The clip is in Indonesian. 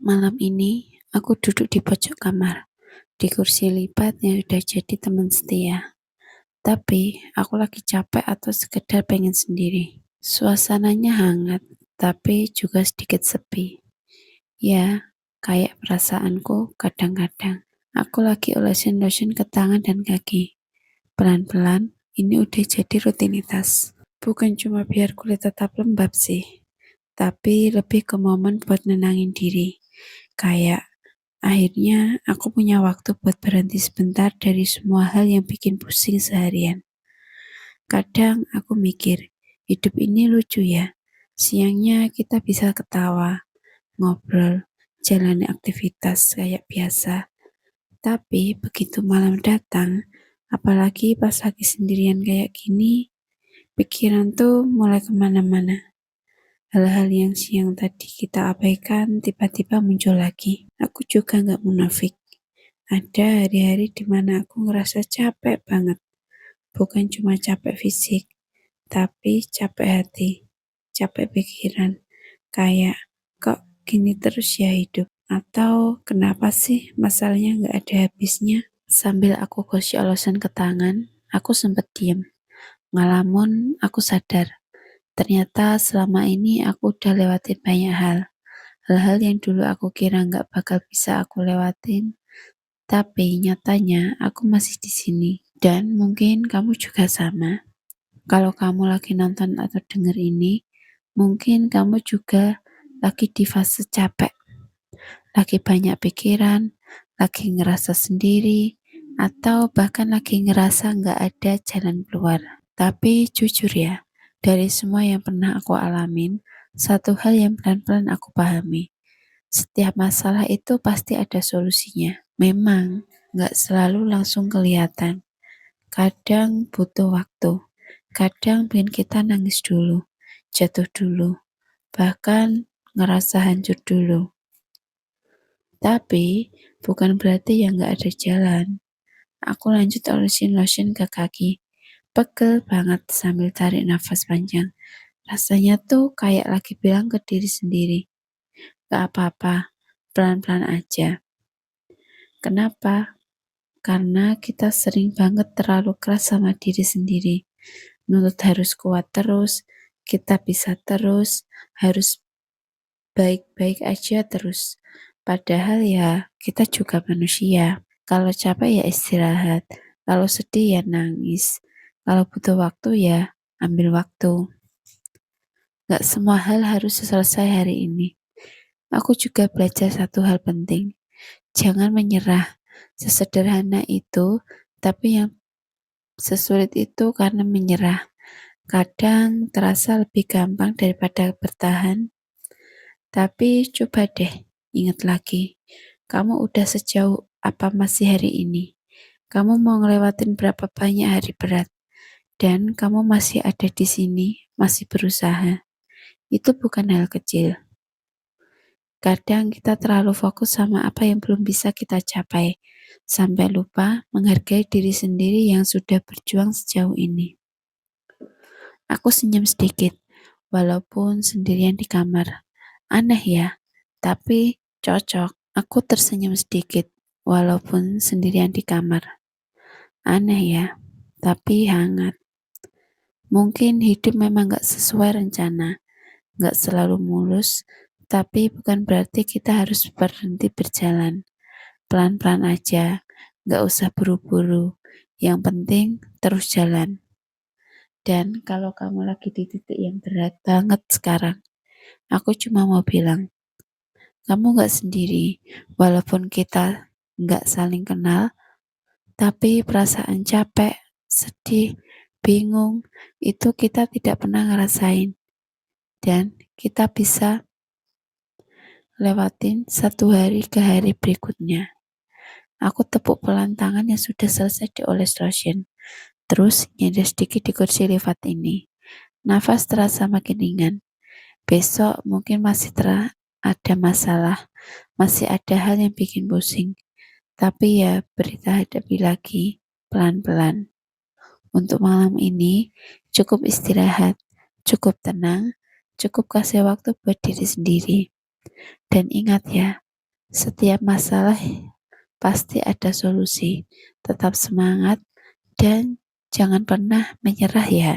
Malam ini, aku duduk di pojok kamar, di kursi lipat yang udah jadi teman setia. Tapi, aku lagi capek atau sekedar pengen sendiri. Suasananya hangat, tapi juga sedikit sepi. Ya, kayak perasaanku kadang-kadang. Aku lagi olesin lotion ke tangan dan kaki. Pelan-pelan, ini udah jadi rutinitas. Bukan cuma biar kulit tetap lembab sih, tapi lebih ke momen buat nenangin diri. Kayak akhirnya aku punya waktu buat berhenti sebentar dari semua hal yang bikin pusing seharian. Kadang aku mikir, hidup ini lucu ya. Siangnya kita bisa ketawa, ngobrol, jalani aktivitas kayak biasa. Tapi begitu malam datang, apalagi pas lagi sendirian kayak gini, pikiran tuh mulai kemana-mana. Hal-hal yang siang tadi kita abaikan tiba-tiba muncul lagi. Aku juga gak munafik. Ada hari-hari dimana aku ngerasa capek banget. Bukan cuma capek fisik, tapi capek hati, capek pikiran. Kayak, kok gini terus ya hidup? Atau kenapa sih masalahnya gak ada habisnya? Sambil aku gosok lotion ke tangan, aku sempet diem. Ngalamun, aku sadar. Ternyata selama ini aku udah lewatin banyak hal. Hal-hal yang dulu aku kira gak bakal bisa aku lewatin. Tapi nyatanya aku masih di sini. Dan mungkin kamu juga sama. Kalau kamu lagi nonton atau denger ini, mungkin kamu juga lagi di fase capek. Lagi banyak pikiran, lagi ngerasa sendiri, atau bahkan lagi ngerasa gak ada jalan keluar. Tapi jujur ya, dari semua yang pernah aku alamin, satu hal yang pelan-pelan aku pahami. Setiap masalah itu pasti ada solusinya. Memang gak selalu langsung kelihatan. Kadang butuh waktu. Kadang bikin kita nangis dulu, jatuh dulu, bahkan ngerasa hancur dulu. Tapi bukan berarti yang gak ada jalan. Aku lanjut olesin lotion ke kaki. Pegel banget sambil tarik nafas panjang. Rasanya tuh kayak lagi bilang ke diri sendiri, gak apa-apa, pelan-pelan aja. Kenapa? Karena kita sering banget terlalu keras sama diri sendiri. Nuntut harus kuat terus, kita bisa terus, harus baik-baik aja terus. Padahal ya kita juga manusia. Kalau capek ya istirahat, kalau sedih ya nangis, kalau butuh waktu ya ambil waktu. Gak semua hal harus selesai hari ini. Aku juga belajar satu hal penting. Jangan menyerah. Sesederhana itu, tapi yang sesulit itu karena menyerah. Kadang terasa lebih gampang daripada bertahan. Tapi coba deh, ingat lagi. Kamu udah sejauh apa masih hari ini? Kamu mau ngelewatin berapa banyak hari berat? Dan kamu masih ada di sini, masih berusaha. Itu bukan hal kecil. Kadang kita terlalu fokus sama apa yang belum bisa kita capai, sampai lupa menghargai diri sendiri yang sudah berjuang sejauh ini. Aku senyum sedikit, walaupun sendirian di kamar. Aneh ya, tapi cocok. Aku tersenyum sedikit, walaupun sendirian di kamar. Aneh ya, tapi hangat. Mungkin hidup memang gak sesuai rencana, gak selalu mulus, tapi bukan berarti kita harus berhenti berjalan. Pelan-pelan aja, gak usah buru-buru. Yang penting terus jalan. Dan kalau kamu lagi di titik yang berat banget sekarang, aku cuma mau bilang, kamu gak sendiri. Walaupun kita gak saling kenal, tapi perasaan capek, sedih, bingung, itu kita tidak pernah ngerasain. Dan kita bisa lewatin satu hari ke hari berikutnya. Aku tepuk pelan tangan yang sudah selesai dioles lotion. Terus nyender sedikit di kursi lipat ini. Nafas terasa makin ringan. Besok mungkin masih ada masalah. Masih ada hal yang bikin pusing. Tapi ya berita hadapi lagi pelan-pelan. Untuk malam ini cukup istirahat, cukup tenang, cukup kasih waktu buat diri sendiri. Dan ingat ya, Setiap masalah pasti ada solusi. Tetap semangat dan jangan pernah menyerah ya.